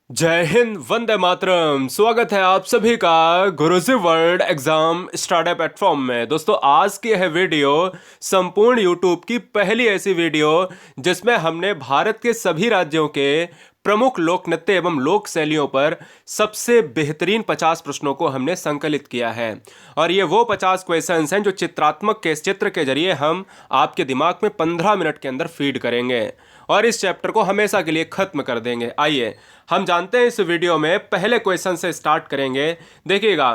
जय हिंद, वंदे मातरम। स्वागत है आप सभी का गुरुजी वर्ल्ड एग्जाम स्टडी प्लेटफॉर्म में। दोस्तों, आज की यह वीडियो संपूर्ण यूट्यूब की पहली ऐसी वीडियो जिसमें हमने भारत के सभी राज्यों के प्रमुख लोक नृत्य एवं लोक शैलियों पर सबसे बेहतरीन 50 प्रश्नों को हमने संकलित किया है। और ये वो 50 क्वेश्चंस हैं जो चित्रात्मक के चित्र के जरिए हम आपके दिमाग में 15 मिनट के अंदर फीड करेंगे और इस चैप्टर को हमेशा के लिए खत्म कर देंगे। आइए हम जानते हैं, इस वीडियो में पहले क्वेश्चन से स्टार्ट करेंगे। देखिएगा,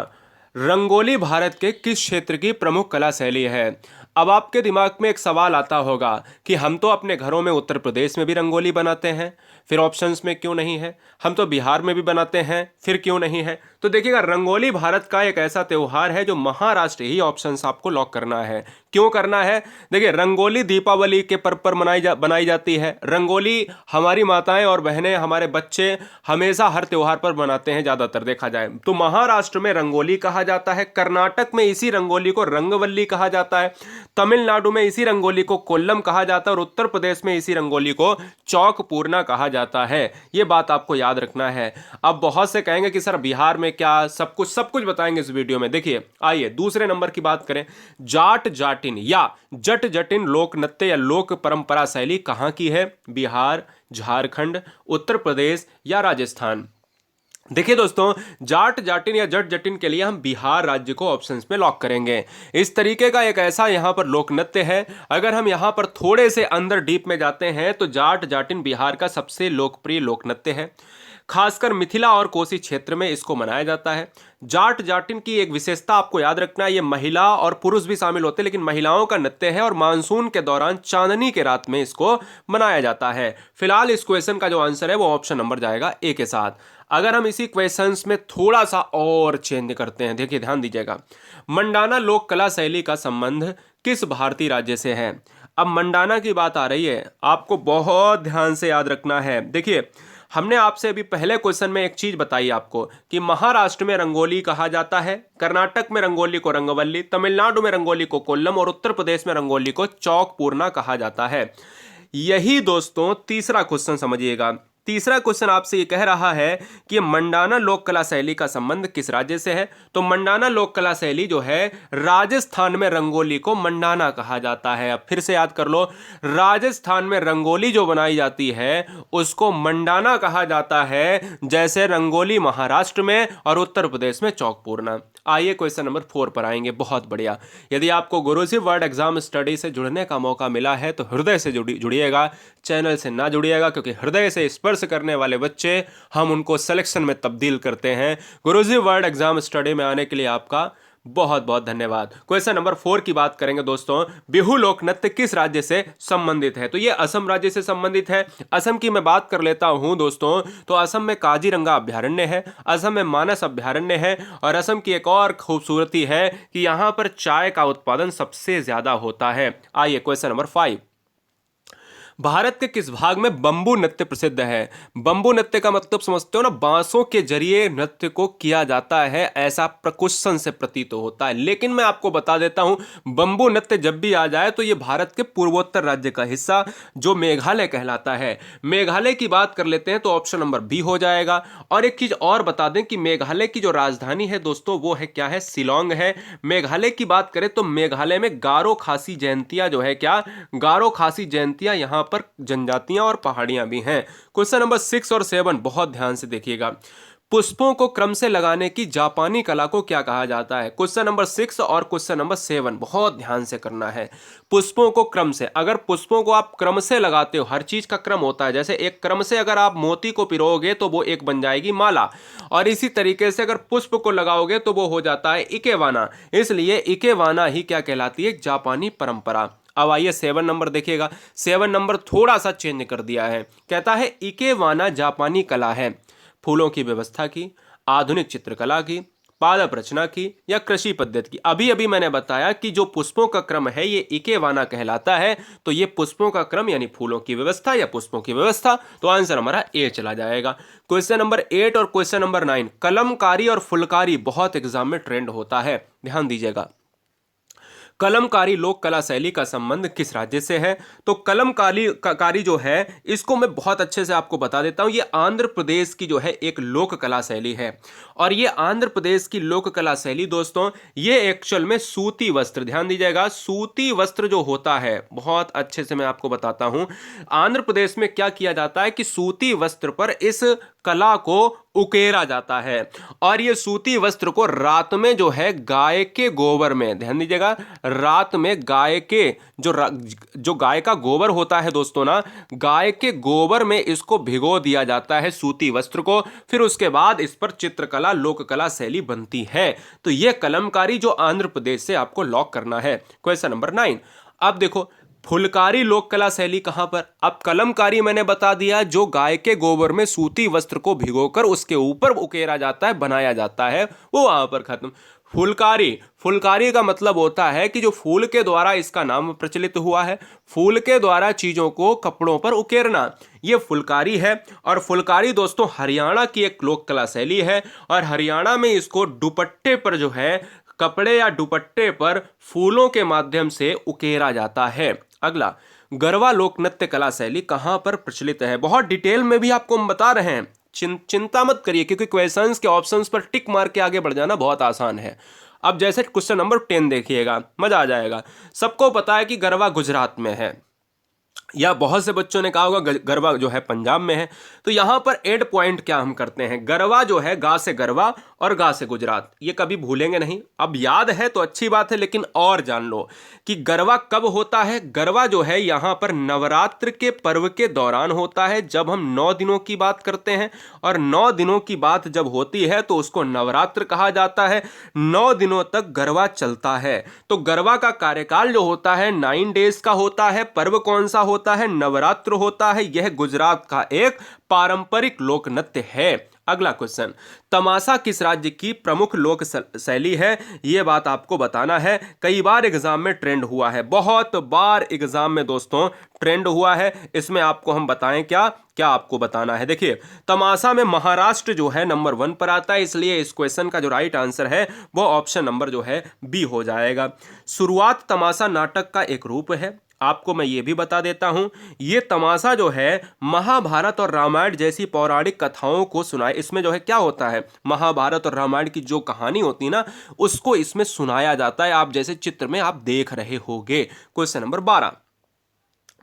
रंगोली भारत के किस क्षेत्र की प्रमुख कला शैली है। अब आपके दिमाग में एक सवाल आता होगा कि हम तो अपने घरों में उत्तर प्रदेश में भी रंगोली बनाते हैं, फिर ऑप्शंस में क्यों नहीं है। हम तो बिहार में भी बनाते हैं, फिर क्यों नहीं है। तो देखिएगा, रंगोली भारत का एक ऐसा त्यौहार है जो महाराष्ट्र ही ऑप्शंस आपको लॉक करना है। क्यों करना है? देखिए, रंगोली दीपावली के पर्व पर बनाई जाती है। रंगोली हमारी माताएं और बहनें, हमारे बच्चे हमेशा हर त्योहार पर बनाते हैं, ज्यादातर देखा जाए तो। महाराष्ट्र में रंगोली कहा जाता है, कर्नाटक में इसी रंगोली को रंगवल्ली कहा जाता है, तमिलनाडु में इसी रंगोली को कोल्लम कहा जाता है और उत्तर प्रदेश में इसी रंगोली को चौक पूर्णा कहा जाता है। यह बात आपको याद रखना है। अब बहुत से कहेंगे कि सर बिहार में क्या, सब कुछ बताएंगे इस वीडियो में। देखिए, आइए दूसरे नंबर की बात करें। जाट जाटिन या जट जटिन लोक नृत्य या लोक परंपरा शैली कहां की है? बिहार, झारखंड, उत्तर प्रदेश या राजस्थान। देखिए दोस्तों, जाट जाटिन या जट जटिन के लिए हम बिहार राज्य को ऑप्शंस में लॉक करेंगे। इस तरीके का एक ऐसा यहां पर लोक नृत्य है। अगर हम यहां पर थोड़े से अंदर डीप में जाते हैं तो जाट जाटिन बिहार का सबसे लोकप्रिय लोक नृत्य है। खासकर मिथिला और कोसी क्षेत्र में इसको मनाया जाता है। जाट जाटिन की एक विशेषता आपको याद रखना है, ये महिला और पुरुष भी शामिल होते हैं, लेकिन महिलाओं का नृत्य है और मानसून के दौरान चांदनी के रात में इसको मनाया जाता है। फिलहाल इस क्वेश्चन का जो आंसर है वो ऑप्शन नंबर जाएगा ए के साथ। अगर हम इसी क्वेश्चंस में थोड़ा सा और चेंज करते हैं, देखिए ध्यान दीजिएगा, मंडाना लोक कला शैली का संबंध किस भारतीय राज्य से है। अब मंडाना की बात आ रही है, आपको बहुत ध्यान से याद रखना है। देखिए, हमने आपसे अभी पहले क्वेश्चन में एक चीज बताई आपको कि महाराष्ट्र में रंगोली कहा जाता है, कर्नाटक में रंगोली को रंगवल्ली, तमिलनाडु में रंगोली को कोल्लम और उत्तर प्रदेश में रंगोली को चौक पूर्णा कहा जाता है। यही दोस्तों तीसरा क्वेश्चन समझिएगा। तीसरा क्वेश्चन आपसे ये कह रहा है कि मंडाना लोक कला शैली का संबंध किस राज्य से है। तो मंडाना लोक कला शैली जो है, राजस्थान में रंगोली को मंडाना कहा जाता है। अब फिर से याद कर लो, राजस्थान में रंगोली जो बनाई जाती है उसको मंडाना कहा जाता है, जैसे रंगोली महाराष्ट्र में और उत्तर प्रदेश में चौक पूर्णा। आइए क्वेश्चन नंबर 4 पर आएंगे। बहुत बढ़िया। यदि आपको गुरुजी वर्ल्ड एग्जाम स्टडी से जुड़ने का मौका मिला है तो हृदय से जुड़िएगा, चैनल से ना जुड़िएगा, क्योंकि हृदय से स्पर्श करने वाले बच्चे हम उनको सिलेक्शन में तब्दील करते हैं। गुरुजी वर्ल्ड एग्जाम स्टडी में आने के लिए आपका बहुत बहुत धन्यवाद। क्वेश्चन नंबर 4 की बात करेंगे दोस्तों। बिहू लोक नृत्य किस राज्य से संबंधित है? तो ये असम राज्य से संबंधित है। असम की मैं बात कर लेता हूं दोस्तों, तो असम में काजीरंगा अभ्यारण्य है, असम में मानस अभ्यारण्य है और असम की एक और खूबसूरती है कि यहां पर चाय का उत्पादन सबसे ज्यादा होता है। आइए क्वेश्चन नंबर 5। भारत के किस भाग में बंबू नृत्य प्रसिद्ध है? बंबू नृत्य का मतलब समझते हो ना, बांसों के जरिए नृत्य को किया जाता है, ऐसा क्वेश्चन से प्रतीत होता है। लेकिन मैं आपको बता देता हूं, बंबू नृत्य जब भी आ जाए तो ये भारत के पूर्वोत्तर राज्य का हिस्सा जो मेघालय कहलाता है। मेघालय की बात कर लेते हैं तो ऑप्शन नंबर बी हो जाएगा। और एक चीज और बता दें कि मेघालय की जो राजधानी है दोस्तों वो है क्या है? शिलोंग है। मेघालय की बात करें तो मेघालय में गारो खासी जयंतियां जो है क्या, गारो खासी जयंतियां यहां पर जनजातियां और पहाड़ियां भी हैं। क्वेश्चन नंबर 6 और 7 बहुत ध्यान से देखिएगा। पुष्पों को क्रम से लगाने की जापानी कला को क्या कहा जाता है? क्वेश्चन नंबर 6 और क्वेश्चन नंबर 7 बहुत ध्यान से करना है। पुष्पों को क्रम से, अगर पुष्पों को आप क्रम से लगाते हो, हर चीज का क्रम होता है, जैसे एक क्रम से अगर आप मोती को पिरोगे तो वो एक बन जाएगी माला, और इसी तरीके से अगर पुष्प को लगाओगे तो वो हो जाता है इकेवाना। इसलिए इकेवाना ही क्या कहलाती है? जापानी परंपरा। अब आइए 7 नंबर देखिएगा। 7 नंबर थोड़ा सा चेंज कर दिया है, कहता है इकेवाना जापानी कला है फूलों की व्यवस्था की, आधुनिक चित्रकला की, पादप रचना की या कृषि पद्धति की। अभी अभी मैंने बताया कि जो पुष्पों का क्रम है ये इकेवाना कहलाता है, तो ये पुष्पों का क्रम यानी फूलों की व्यवस्था या पुष्पों की व्यवस्था, तो आंसर हमारा ए चला जाएगा। क्वेश्चन नंबर 8 और क्वेश्चन नंबर 9, कलमकारी और फुलकारी बहुत एग्जाम में ट्रेंड होता है, ध्यान दीजिएगा। कलमकारी लोक कला शैली का संबंध किस राज्य से है? तो कलमकारी जो है इसको मैं बहुत अच्छे से आपको बता देता हूं। ये आंध्र प्रदेश की जो है एक लोक कला शैली है। और ये आंध्र प्रदेश की लोक कला शैली दोस्तों, ये एक्चुअल में सूती वस्त्र, ध्यान दीजिएगा, सूती वस्त्र जो होता है, बहुत अच्छे से मैं आपको बताता हूं। आंध्र प्रदेश में क्या किया जाता है कि सूती वस्त्र पर इस कला को उकेरा जाता है। और ये सूती वस्त्र को रात में जो है गाय के गोबर में, ध्यान दीजिएगा, रात में गाय के जो गाय का गोबर होता है दोस्तों ना, गाय के गोबर में इसको भिगो दिया जाता है सूती वस्त्र को। फिर उसके बाद इस पर चित्रकला लोक कला शैली बनती है। तो यह कलमकारी जो आंध्र प्रदेश से आपको लॉक करना है। Question number 9। अब देखो फुलकारी लोक कला शैली कहां पर? अब कलमकारी मैंने बता दिया, जो गाय के गोबर में सूती वस्त्र को भिगोकर उसके ऊपर उकेरा जाता है, बनाया जाता है, वो वहां पर खत्म। फुलकारी का मतलब होता है कि जो फूल के द्वारा इसका नाम प्रचलित हुआ है, फूल के द्वारा चीजों को कपड़ों पर उकेरना, ये फुलकारी है। और फुलकारी दोस्तों हरियाणा की एक लोक कला शैली है। और हरियाणा में इसको दुपट्टे पर जो है, कपड़े या दुपट्टे पर फूलों के माध्यम से उकेरा जाता है। अगला, गरबा लोक नृत्य कला शैली कहां पर प्रचलित है? बहुत डिटेल में भी आपको हम बता रहे हैं, चिंता मत करिए, क्योंकि क्वेश्चंस के ऑप्शंस पर टिक मार के आगे बढ़ जाना बहुत आसान है। अब जैसे क्वेश्चन नंबर 10 देखिएगा, मजा आ जाएगा। सबको पता है कि गरबा गुजरात में है, या बहुत से बच्चों ने कहा होगा गरबा जो है पंजाब में है। तो यहां पर एड पॉइंट क्या हम करते हैं, गरबा जो है गा से गरबा और गा से गुजरात, ये कभी भूलेंगे नहीं। अब याद है तो अच्छी बात है, लेकिन और जान लो कि गरबा कब होता है। गरबा जो है यहां पर नवरात्र के पर्व के दौरान होता है, जब हम 9 दिनों की बात करते हैं। और 9 दिनों की बात जब होती है तो उसको नवरात्र कहा जाता है। 9 दिनों तक गरबा चलता है। तो गरबा का कार्यकाल जो होता है 9 डेज का होता है। पर्व कौन सा होता है? नवरात्र होता है। यह गुजरात का एक पारंपरिक लोक नृत्य है। अगला क्वेश्चन, तमाशा किस राज्य की प्रमुख लोक शैली है? यह बात आपको बताना है। कई बार एग्जाम में ट्रेंड हुआ है, बहुत बार एग्जाम में दोस्तों ट्रेंड हुआ है। इसमें आपको हम बताएं क्या क्या आपको बताना है। देखिए, तमाशा में महाराष्ट्र जो है नंबर 1 पर आता है, इसलिए इस क्वेश्चन का जो राइट आंसर है वो ऑप्शन नंबर जो है बी हो जाएगा। शुरुआत तमाशा नाटक का एक रूप है। आपको मैं ये भी बता देता हूं, ये तमाशा जो है महाभारत और रामायण जैसी पौराणिक कथाओं को सुनाए। इसमें जो है क्या होता है, महाभारत और रामायण की जो कहानी होती है ना, उसको इसमें सुनाया जाता है। आप जैसे चित्र में आप देख रहे होंगे। क्वेश्चन नंबर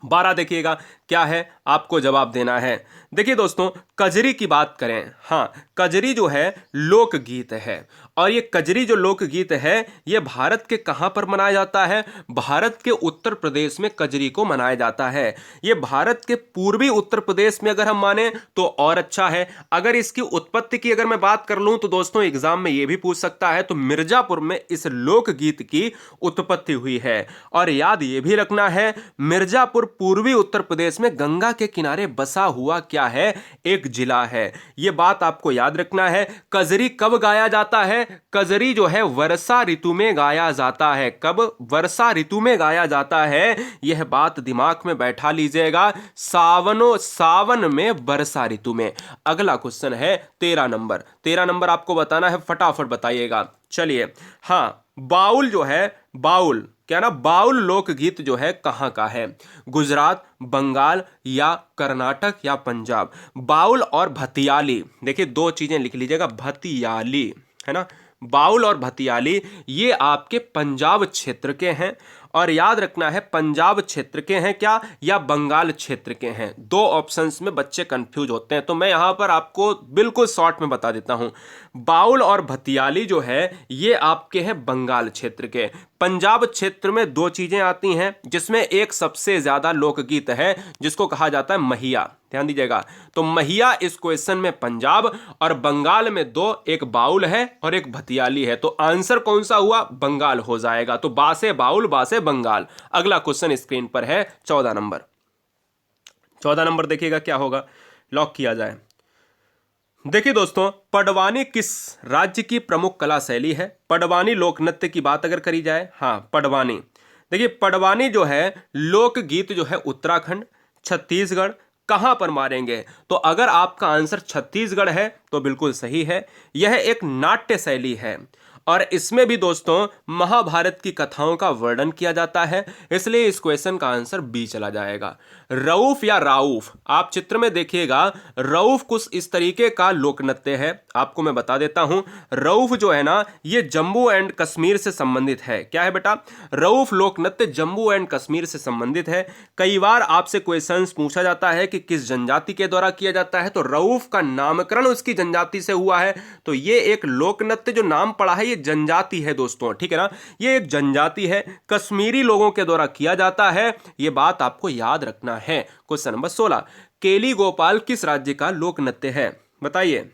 12 देखिएगा, क्या है आपको जवाब देना है। देखिए दोस्तों, कजरी की बात करें, हाँ, कजरी जो है लोकगीत है। और ये कजरी जो लोकगीत है, ये भारत के कहां पर मनाया जाता है? भारत के उत्तर प्रदेश में कजरी को मनाया जाता है। ये भारत के पूर्वी उत्तर प्रदेश में अगर हम माने तो और अच्छा है। अगर इसकी उत्पत्ति की अगर मैं बात कर लूं तो दोस्तों एग्जाम में ये भी पूछ सकता है, तो मिर्जापुर में इस लोकगीत की उत्पत्ति हुई है। और याद ये भी रखना है, मिर्जापुर पूर्वी उत्तर प्रदेश में गंगा के किनारे बसा हुआ क्या है, एक जिला है। यह बात आपको याद रखना है। कजरी कब गाया जाता है? कजरी जो है वर्षा ऋतु में गाया जाता है। कब? वर्षा ऋतु में गाया जाता है। यह बात दिमाग में बैठा लीजिएगा, सावन में वर्षा ऋतु में। अगला क्वेश्चन है 13 नंबर आपको बताना है, फटाफट बताइएगा। चलिए, हाँ, बाउल जो है, बाउल क्या ना, बाउल लोकगीत जो है कहां का है? गुजरात, बंगाल या कर्नाटक या पंजाब? बाउल और भतियाली, देखिए 2 चीजें लिख लीजिएगा, भतियाली है ना, बाउल और भतियाली ये आपके पंजाब क्षेत्र के हैं। और याद रखना है, पंजाब क्षेत्र के हैं क्या या बंगाल क्षेत्र के हैं? 2 ऑप्शंस में बच्चे कंफ्यूज होते हैं, तो मैं यहां पर आपको बिल्कुल शॉर्ट में बता देता हूं। बाउल और भतियाली जो है ये आपके हैं बंगाल क्षेत्र के। पंजाब क्षेत्र में 2 चीजें आती हैं, जिसमें एक सबसे ज्यादा लोकगीत है जिसको कहा जाता है महिया, ध्यान दीजिएगा। तो महिया इस क्वेश्चन में पंजाब, और बंगाल में 2, एक बाउल है और एक भतियाली है। तो आंसर कौन सा हुआ? बंगाल हो जाएगा। तो बासे बाउल, बासे बंगाल। अगला क्वेश्चन स्क्रीन पर है 14 नंबर। 14 नंबर देखिएगा क्या होगा, लॉक किया जाए। देखिए दोस्तों, पडवानी किस राज्य की प्रमुख कला शैली है? पडवानी लोक नृत्य की बात अगर करी जाए, हाँ, पडवानी। देखिए, पडवानी जो है लोकगीत जो है उत्तराखंड, छत्तीसगढ़, कहां पर मारेंगे? तो अगर आपका आंसर छत्तीसगढ़ है तो बिल्कुल सही है। यह एक नाट्य शैली है। और इसमें भी दोस्तों महाभारत की कथाओं का वर्णन किया जाता है, इसलिए इस क्वेश्चन का आंसर बी चला जाएगा। रऊफ या राउफ, आप चित्र में देखिएगा, रऊफ कुछ इस तरीके का लोक नृत्य है। आपको मैं बता देता हूं, रऊफ जो है ना, ये जम्मू एंड कश्मीर से संबंधित है। क्या है बेटा? रऊफ लोक नृत्य जम्मू एंड कश्मीर से संबंधित है। कई बार आपसे क्वेश्चंस पूछा जाता है कि किस जनजाति के द्वारा किया जाता है, तो रऊफ का नामकरण उसकी जनजाति से हुआ है, तो ये एक लोक नृत्य जो नाम पड़ा है ये जनजाति है दोस्तों, ठीक है ना, ये एक जनजाति है, कश्मीरी लोगों के द्वारा किया जाता है, ये बात आपको याद रखना है। क्वेश्चन नंबर 16, केली गोपाल किस राज्य का लोक नृत्य है? बताइए।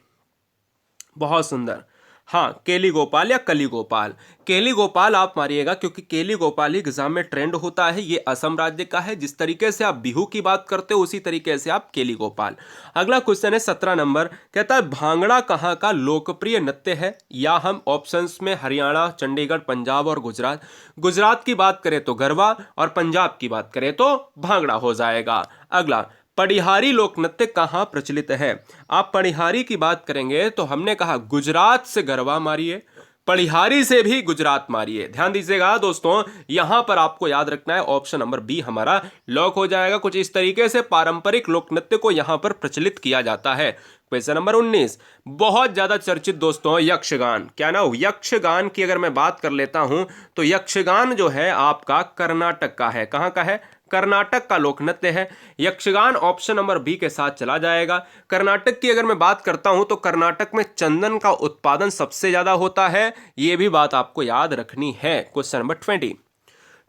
बहुत सुंदर, हाँ, केली गोपाल या कली गोपाल। केली गोपाल आप मारिएगा, क्योंकि केली गोपाल ही एग्जाम में ट्रेंड होता है। ये असम राज्य का है। जिस तरीके से आप बिहू की बात करते हो उसी तरीके से आप केली गोपाल। अगला क्वेश्चन है 17 नंबर, कहता है भांगड़ा कहाँ का लोकप्रिय नृत्य है? या हम ऑप्शंस में हरियाणा, चंडीगढ़, पंजाब और गुजरात। गुजरात की बात करें तो गरबा और पंजाब की बात करें तो भांगड़ा हो जाएगा। अगला, पढ़िहारी लोक नृत्य कहाँ प्रचलित है? आप पढ़िहारी की बात करेंगे तो हमने कहा गुजरात से गरबा मारिए, पढ़िहारी से भी गुजरात मारिए। ध्यान दीजिएगा दोस्तों, यहां पर आपको याद रखना है ऑप्शन नंबर बी हमारा लॉक हो जाएगा। कुछ इस तरीके से पारंपरिक लोक नृत्य को यहां पर प्रचलित किया जाता है। क्वेश्चन नंबर 19, बहुत ज्यादा चर्चित दोस्तों यक्षगान। क्या ना, यक्षगान की अगर मैं बात कर लेता हूं तो यक्षगान जो है आपका कर्नाटक का है। कहां का है? कर्नाटक का लोक नृत्य है। यक्षगान ऑप्शन नंबर बी के साथ चला जाएगा। कर्नाटक की अगर मैं बात करता हूं तो कर्नाटक में चंदन का उत्पादन सबसे ज्यादा होता है, यह भी बात आपको याद रखनी है। क्वेश्चन नंबर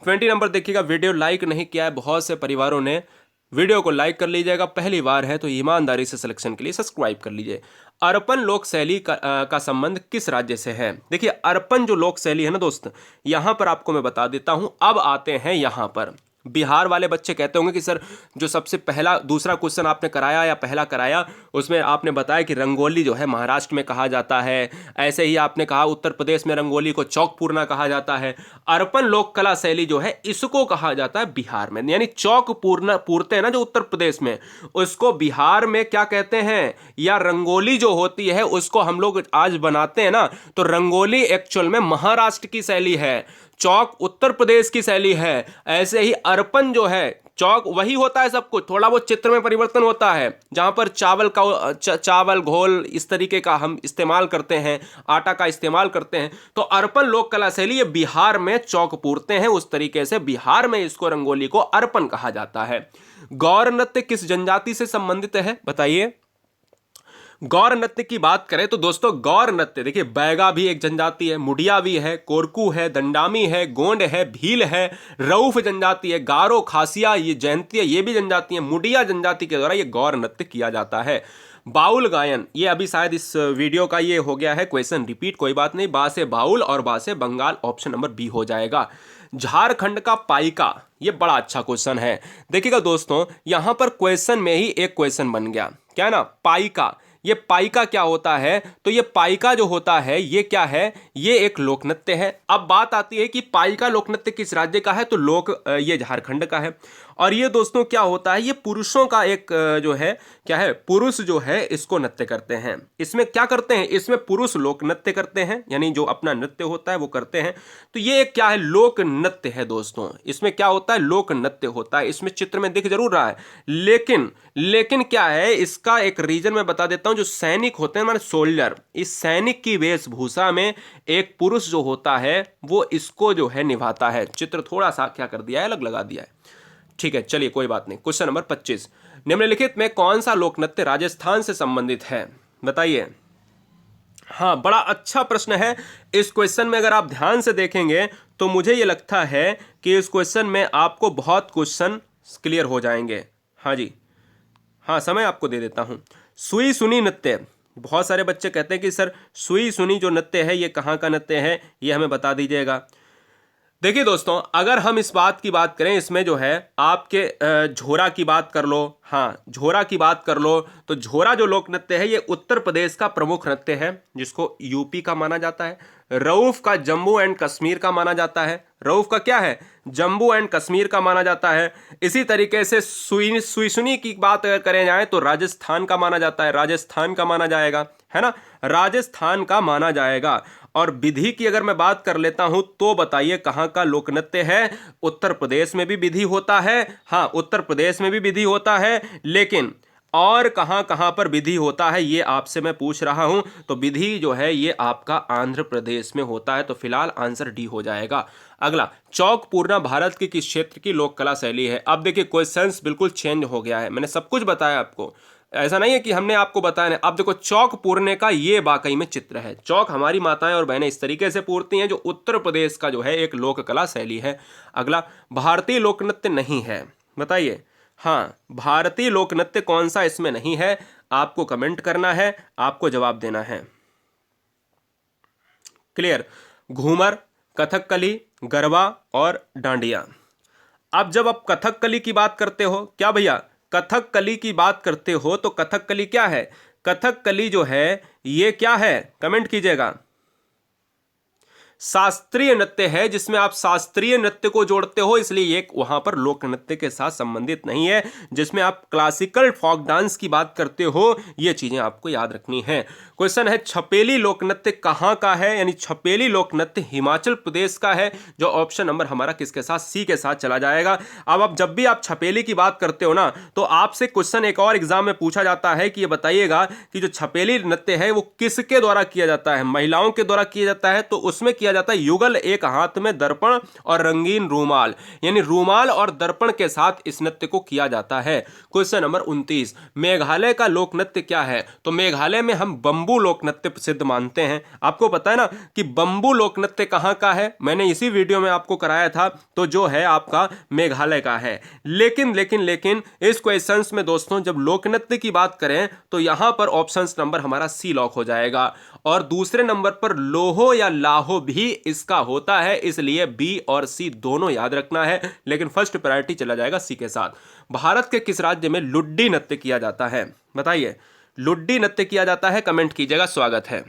20 नंबर देखिएगा। वीडियो लाइक नहीं किया है बहुत से परिवारों ने, वीडियो को लाइक कर लीजिएगा। पहली बार है तो ईमानदारी से सिलेक्शन के लिए सब्सक्राइब कर लीजिए। अर्पण लोक शैली का संबंध किस राज्य से है? देखिए, अर्पण जो लोक शैली है ना दोस्त, यहां पर आपको मैं बता देता हूं। अब आते हैं यहां पर, बिहार वाले बच्चे कहते होंगे कि सर जो सबसे पहला दूसरा क्वेश्चन आपने कराया या पहला कराया उसमें आपने बताया कि रंगोली जो है महाराष्ट्र में कहा जाता है, ऐसे ही आपने कहा उत्तर प्रदेश में रंगोली को चौक पूरना कहा जाता है। अर्पण लोक कला शैली जो है इसको कहा जाता है बिहार में, यानी चौक पूरना पूरते हैं ना जो उत्तर प्रदेश में, उसको बिहार में क्या कहते हैं? या रंगोली जो होती है उसको हम लोग आज बनाते हैं ना, तो रंगोली एक्चुअल में महाराष्ट्र की शैली है, चौक उत्तर प्रदेश की शैली है। ऐसे ही अर्पण जो है, चौक वही होता है, सब कुछ थोड़ा बहुत चित्र में परिवर्तन होता है, जहां पर चावल घोल इस तरीके का हम इस्तेमाल करते हैं, आटा का इस्तेमाल करते हैं। तो अर्पण लोक कला शैली ये बिहार में चौक पूरते हैं, उस तरीके से बिहार में इसको रंगोली को अर्पण कहा जाता है। गौर नृत्य किस जनजाति से संबंधित है? बताइए। गौर नृत्य की बात करें तो दोस्तों गौर नृत्य देखिए, बैगा भी एक जनजाति है, मुडिया भी है, कोरकू है, दंडामी है, गोंड है, भील है, रऊफ जनजाति है, गारो, खासिया, ये जयंती है, ये भी जनजाति है। मुडिया जनजाति के द्वारा ये गौर नृत्य किया जाता है। बाउल गायन, ये अभी शायद इस वीडियो का ये हो गया है क्वेश्चन रिपीट, कोई बात नहीं। बा से बाउल और बा से बंगाल, ऑप्शन नंबर बी हो जाएगा। झारखंड का पाइका, ये बड़ा अच्छा क्वेश्चन है। देखिएगा दोस्तों, यहां पर क्वेश्चन में ही एक क्वेश्चन बन गया, क्या ना, पाइका। ये पाइका क्या होता है? तो ये पाइका जो होता है ये क्या है? ये एक लोक नृत्य है। अब बात आती है कि पाइका लोक नृत्य किस राज्य का है? तो ये झारखंड का है। और ये दोस्तों क्या होता है? ये पुरुषों का एक जो है क्या है, पुरुष जो है इसको नृत्य करते हैं। इसमें क्या करते हैं? इसमें पुरुष लोक नृत्य करते हैं, यानी जो अपना नृत्य होता है वो करते हैं। तो ये एक क्या है? लोक नृत्य है दोस्तों। इसमें क्या होता है? लोक नृत्य होता है। इसमें चित्र में दिख जरूर रहा है, लेकिन क्या है, इसका एक रीजन मैं बता देता हूं। जो सैनिक होते हैं, माने सोल्जर, इस सैनिक की वेशभूषा में एक पुरुष जो होता है वो इसको जो है निभाता है। चित्र थोड़ा सा क्या कर दिया है, अलग लगा दिया है। ठीक है, चलिए कोई बात नहीं। क्वेश्चन नंबर 25, निम्नलिखित में कौन सा लोक नृत्य राजस्थान से संबंधित है? बताइए। हाँ, बड़ा अच्छा प्रश्न है। इस क्वेश्चन में अगर आप ध्यान से देखेंगे तो मुझे ये लगता है कि इस क्वेश्चन में आपको बहुत क्वेश्चन क्लियर हो जाएंगे। हाँ जी, हाँ, समय आपको दे देता हूं। सुई सुनी नृत्य, बहुत सारे बच्चे कहते हैं कि सर सुई सुनी जो नृत्य है ये कहाँ का नृत्य है, ये हमें बता दीजिएगा। देखिए दोस्तों, अगर हम इस बात की बात करें, इसमें जो है आपके झोरा की बात कर लो, हाँ झोरा की बात कर लो, तो झोरा जो लोक नृत्य है ये उत्तर प्रदेश का प्रमुख नृत्य है, जिसको यूपी का माना जाता है। रऊफ का जम्मू एंड कश्मीर का माना जाता है। रऊफ का क्या है, जम्मू एंड कश्मीर का माना जाता है। इसी तरीके से सुईसुनी की बात अगर करें जाए तो राजस्थान का माना जाता है, राजस्थान का माना जाएगा, है ना, राजस्थान का माना जाएगा। और विधि की अगर मैं बात कर लेता हूं तो बताइए कहां का लोक नृत्य है। उत्तर प्रदेश में भी विधि होता है, हाँ उत्तर प्रदेश में भी विधि होता है, लेकिन और कहां कहां पर विधि होता है ये आपसे मैं पूछ रहा हूं। तो विधि जो है ये आपका आंध्र प्रदेश में होता है। तो फिलहाल आंसर डी हो जाएगा। अगला, चौक पूर्णा भारत की किस क्षेत्र की लोक कला शैली है। अब देखिए क्वेश्चंस बिल्कुल चेंज हो गया है, मैंने सब कुछ बताया आपको, ऐसा नहीं है कि हमने आपको बताया नहीं। अब देखो चौक पूरने का ये वाकई में चित्र है। चौक हमारी माताएं और बहनें इस तरीके से पूरती हैं, जो उत्तर प्रदेश का जो है एक लोक कला शैली है। अगला, भारतीय लोक नृत्य नहीं है, बताइए। हाँ, भारतीय लोक नृत्य कौन सा इसमें नहीं है, आपको कमेंट करना है, आपको जवाब देना है। क्लियर, घूमर, कथकली, गरबा और डांडिया। अब जब आप कथकली की बात करते हो, क्या भैया कथकली की बात करते हो, तो कथकली क्या है, कथकली जो है ये क्या है, कमेंट कीजिएगा। शास्त्रीय नृत्य है, जिसमें आप शास्त्रीय नृत्य को जोड़ते हो, इसलिए ये वहां पर लोक नृत्य के साथ संबंधित नहीं है। जिसमें आप क्लासिकल फोक डांस की बात करते हो, ये चीजें आपको याद रखनी है। क्वेश्चन है छपेली लोक नृत्य कहां का है, यानी छपेली लोक नृत्य हिमाचल प्रदेश का है, जो ऑप्शन नंबर हमारा किसके साथ, सी के साथ चला जाएगा। अब आप जब भी आप छपेली की बात करते हो ना, तो आपसे क्वेश्चन एक और एग्जाम में पूछा जाता है कि ये बताइएगा कि जो छपेली नृत्य है वो किसके द्वारा किया जाता है, महिलाओं के द्वारा किया जाता है, तो उसमें किया जाता है युगल, एक हाथ में दर्पण और रंगीन रूमाल, यानी रूमाल और दर्पण के साथ इस नृत्य को किया जाता है। क्वेश्चन नंबर 29, मेघालय का लोक नृत्य क्या है। तो मेघालय में हम बंबू लोक नृत्य प्रसिद्ध मानते हैं। आपको पता है ना कि बंबू लोक नृत्य कहां का है, मैंने इसी वीडियो में आपको कराया था, तो जो है आपका मेघालय का है। लेकिन लेकिन लेकिन इस क्वेश्चंस में दोस्तों जब लोक नृत्य की बात करें तो यहां पर ऑप्शंस नंबर हमारा सी लॉक हो जाएगा। और दूसरे नंबर पर लोहो या लाहो भी इसका होता है, इसलिए बी और सी दोनों याद रखना है, लेकिन फर्स्ट प्रायोरिटी चला जाएगा सी के साथ। भारत के किस राज्य में लुड्डी नृत्य किया जाता है, बताइए। लुड्डी नृत्य किया जाता है, कमेंट कीजिएगा, स्वागत है।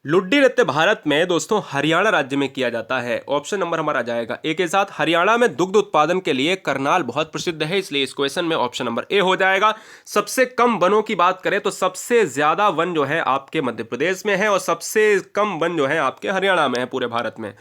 लुड्डी नृत्य भारत में दोस्तों हरियाणा राज्य में किया जाता है। ऑप्शन नंबर हमारा जाएगा ए के साथ। हरियाणा में दुग्ध उत्पादन के लिए करनाल बहुत प्रसिद्ध है, इसलिए इस क्वेश्चन में ऑप्शन नंबर ए हो जाएगा। सबसे कम वनों की बात करें तो सबसे ज्यादा वन जो है आपके मध्य प्रदेश में है और सबसे कम वन जो है आपके हरियाणा में है पूरे भारत में।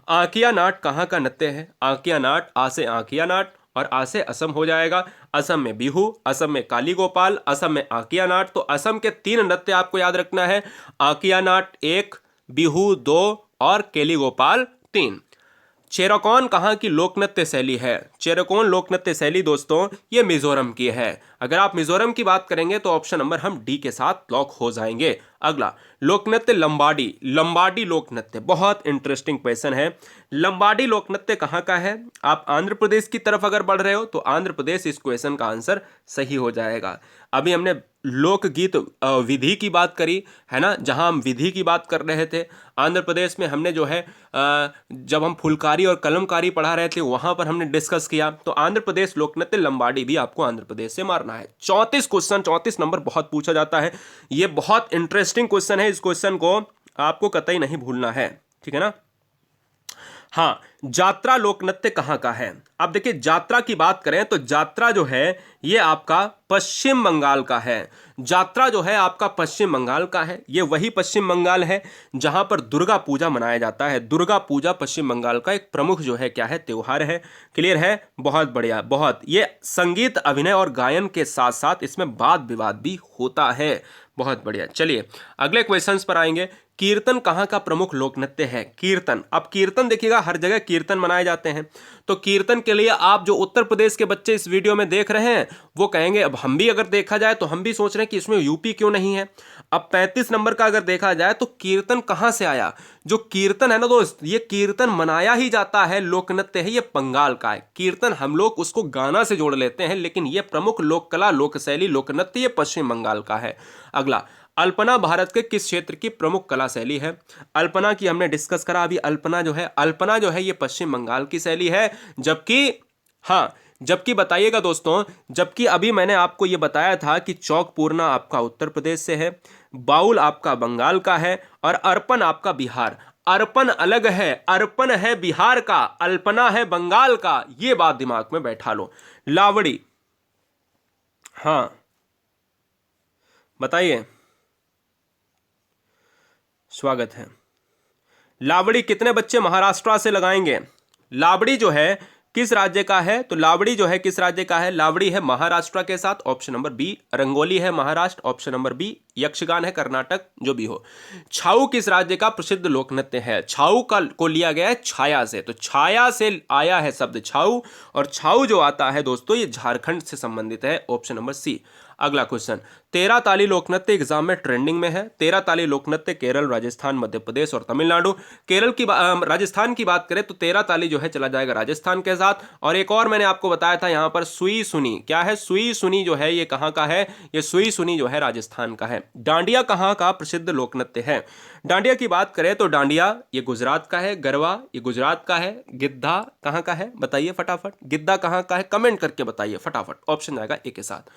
आंकिया नाट कहाँ का नृत्य है। आंकिया नाट, आ से आंकिया नाट और आ से असम हो जाएगा। असम में बिहू, असम में काली गोपाल, असम में आंकिया नाट। तो असम के 3 नृत्य आपको याद रखना है, आंकिया नाट 1, बिहू 2 और केली गोपाल 3। चेराकॉन कहाँ की लोक नृत्य शैली है। चेराकॉन लोक नृत्य शैली दोस्तों ये मिजोरम की है। अगर आप मिजोरम की बात करेंगे तो ऑप्शन नंबर हम डी के साथ लॉक हो जाएंगे। अगला, लोक नृत्य लंबाडी। लंबाडी लोक नृत्य बहुत इंटरेस्टिंग क्वेश्चन है। लंबाडी लोक नृत्य कहाँ का है। आप आंध्र प्रदेश की तरफ अगर बढ़ रहे हो तो आंध्र प्रदेश इस क्वेश्चन का आंसर सही हो जाएगा। अभी हमने लोकगीत विधि की बात करी है ना, जहां हम विधि की बात कर रहे थे। आंध्र प्रदेश में हमने जो है जब हम फुलकारी और कलमकारी पढ़ा रहे थे वहां पर हमने डिस्कस किया। तो आंध्र प्रदेश लोक नृत्य लंबाडी भी आपको आंध्र प्रदेश से मारना है। 34 क्वेश्चन, 34 नंबर बहुत पूछा जाता है, ये बहुत इंटरेस्टिंग क्वेश्चन है, इस क्वेश्चन को आपको कतई नहीं भूलना है, ठीक है ना। हाँ, जात्रा लोक नृत्य कहाँ का है। अब देखिए जात्रा की बात करें तो जात्रा जो है ये आपका पश्चिम बंगाल का है। जात्रा जो है आपका पश्चिम बंगाल का है। ये वही पश्चिम बंगाल है जहां पर दुर्गा पूजा मनाया जाता है। दुर्गा पूजा पश्चिम बंगाल का एक प्रमुख जो है क्या है, त्योहार है। क्लियर है, बहुत बढ़िया, बहुत। ये संगीत, अभिनय और गायन के साथ साथ इसमें वाद विवाद भी होता है। बहुत बढ़िया। चलिए अगले क्वेश्चंस पर आएंगे। कीर्तन कहाँ का प्रमुख लोक नृत्य है। कीर्तन, अब कीर्तन देखिएगा हर जगह कीर्तन मनाए जाते हैं। तो कीर्तन के लिए आप जो उत्तर प्रदेश के बच्चे इस वीडियो में देख रहे हैं वो कहेंगे, अब हम भी अगर देखा जाए तो हम भी सोच रहे हैं कि इसमें यूपी क्यों नहीं है। अब 35 नंबर का अगर देखा जाए तो कीर्तन कहाँ से आया। जो कीर्तन है ना दोस्त, ये कीर्तन मनाया ही जाता है, लोक नृत्य है, ये बंगाल का है। कीर्तन हम लोग उसको गाना से जोड़ लेते हैं, लेकिन ये प्रमुख लोक कला, लोक शैली, लोक नृत्य ये पश्चिम बंगाल का है। अगला, अल्पना भारत के किस क्षेत्र की प्रमुख कला शैली है। अल्पना की हमने डिस्कस करा अभी। अल्पना जो है ये पश्चिम बंगाल की शैली है। जबकि बताइएगा दोस्तों, जबकि अभी मैंने आपको ये बताया था कि चौक पूर्णा आपका उत्तर प्रदेश से है, बाउल आपका बंगाल का है और अर्पण आपका बिहार। अर्पण अलग है, अर्पण है बिहार का, अल्पना है बंगाल का, ये बात दिमाग में बैठा लो। लावड़ी, हाँ बताइए, स्वागत है। लावड़ी कितने बच्चे महाराष्ट्र से लगाएंगे? लावड़ी जो है किस राज्य का है? तो लावड़ी जो है किस राज्य का है? लावड़ी है महाराष्ट्र के साथ, ऑप्शन नंबर बी। रंगोली है Maharashtra, option number B. Yakshagana है कर्नाटक, जो भी हो। छाऊ किस राज्य का प्रसिद्ध लोक नृत्य है? छाऊ का को लिया गया है छाया से, तो छाया से आया है शब्द छाऊ, और छाऊ जो आता है दोस्तों ये झारखंड से संबंधित है, ऑप्शन नंबर सी। अगला क्वेश्चन, 13 ताली लोकनृत्य एग्जाम में ट्रेंडिंग में है। 13 ताली लोकनृत्य केरल, राजस्थान, मध्य प्रदेश और तमिलनाडु। केरल की राजस्थान की बात करें तो 13 ताली जो है चला जाएगा राजस्थान के साथ। और एक और मैंने आपको बताया था यहां पर सुई सुनी, क्या है? सुई सुनी जो है ये कहां का है? ये सुई सुनी जो है राजस्थान का है। डांडिया कहां का प्रसिद्ध लोकनृत्य है? डांडिया की बात करें तो डांडिया ये गुजरात का है। गरबा ये गुजरात का है। गिद्धा कहां का है? बताइए फटाफट, गिद्धा कहां का है? कमेंट करके बताइए फटाफट, ऑप्शन आएगा ए के साथ।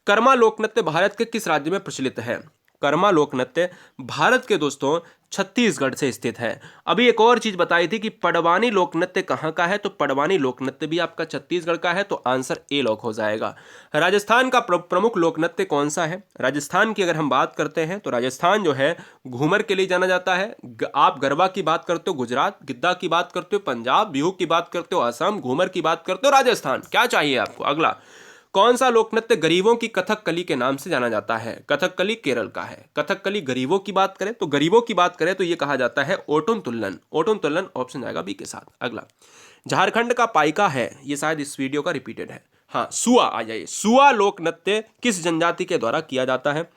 कर्मा लोकनृत्य भारत के किस राज्य में प्रचलित है? कर्मा लोकनृत्य भारत के दोस्तों छत्तीसगढ़ से स्थित है। अभी एक और चीज बताई थी कि पडवानी लोकनृत्य कहां का है, तो पडवानी लोकनृत्य भी आपका छत्तीसगढ़ का है, तो आंसर ए लॉक हो जाएगा। राजस्थान का प्रमुख लोकनृत्य कौन सा है? राजस्थान की अगर हम बात करते हैं तो राजस्थान जो है घूमर के लिए जाना जाता है। आप गरबा की बात करते हो गुजरात, गिद्धा की बात करते हो पंजाब, बिहू की बात करते हो असम, घूमर की बात करते हो राजस्थान। क्या चाहिए आपको? अगला, कौन सा लोकनृत्य गरीबों की कथकली के नाम से जाना जाता है? कथकली केरल का है। कथकली गरीबों की बात करें तो गरीबों की बात करें तो यह कहा जाता है ओटुन तुल्लन। ओटुन तुल्लन ऑप्शन आएगा बी के साथ। अगला, झारखंड का पाइका है, ये शायद इस वीडियो का रिपीटेड है। हाँ, सुआ आ जाइए। सुआ लोकनृत्य किस जनजाति के द्वारा किया जाता है?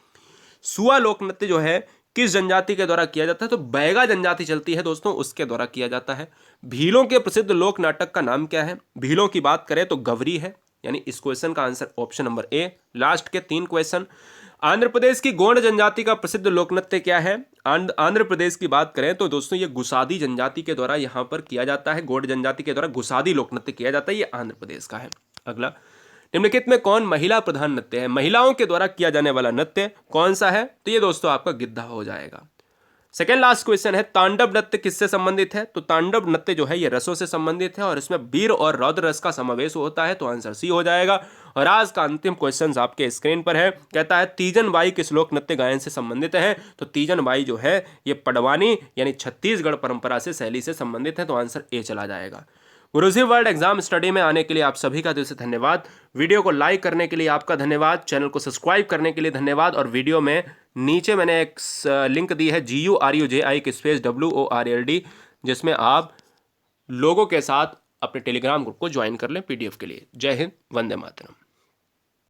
सुआ लोकनृत्य जो है किस जनजाति के द्वारा किया जाता है? तो बैगा जनजाति चलती है दोस्तों, उसके द्वारा किया जाता है। भीलों के प्रसिद्ध लोक नाटक का नाम क्या है? भीलों की बात करें तो गवरी है, यानी इस क्वेश्चन का answer option number A. Last के 3 क्वेश्चन, आंध्र प्रदेश की गोंड जनजाति का प्रसिद्ध लोकनृत्य क्या है? आंध्र प्रदेश की बात करें तो दोस्तों ये गुसादी जनजाति के द्वारा यहां पर किया जाता है। गोंड जनजाति के द्वारा गुसादी लोकनृत्य किया जाता है, ये आंध्र प्रदेश का है। अगला, निम्नलिखित में कौन महिला प्रधान नृत्य है? महिलाओं के द्वारा किया जाने वाला नृत्य कौन सा है? तो ये दोस्तों आपका गिद्धा हो जाएगा। सेकेंड लास्ट क्वेश्चन है, तांडव नृत्य किससे संबंधित है? तो तांडव नृत्य जो है ये रसों से संबंधित है और इसमें वीर और रौद्र रस का समावेश होता है, तो आंसर सी हो जाएगा। और आज का अंतिम क्वेश्चन आपके स्क्रीन पर है, कहता है तीजन बाई किस लोक नृत्य गायन से संबंधित है? तो तीजन बाई जो है ये पडवानी यानी छत्तीसगढ़ परंपरा से शैली से संबंधित है, तो आंसर ए चला जाएगा। गुरुजी वर्ल्ड एग्जाम स्टडी में आने के लिए आप सभी का दिल से धन्यवाद। वीडियो को लाइक करने के लिए आपका धन्यवाद, चैनल को सब्सक्राइब करने के लिए धन्यवाद। और वीडियो में नीचे मैंने एक लिंक दी है GURUJI जिसमें आप लोगों के साथ अपने टेलीग्राम ग्रुप को ज्वाइन कर लें PDF के लिए। जय हिंद, वंदे मातरम।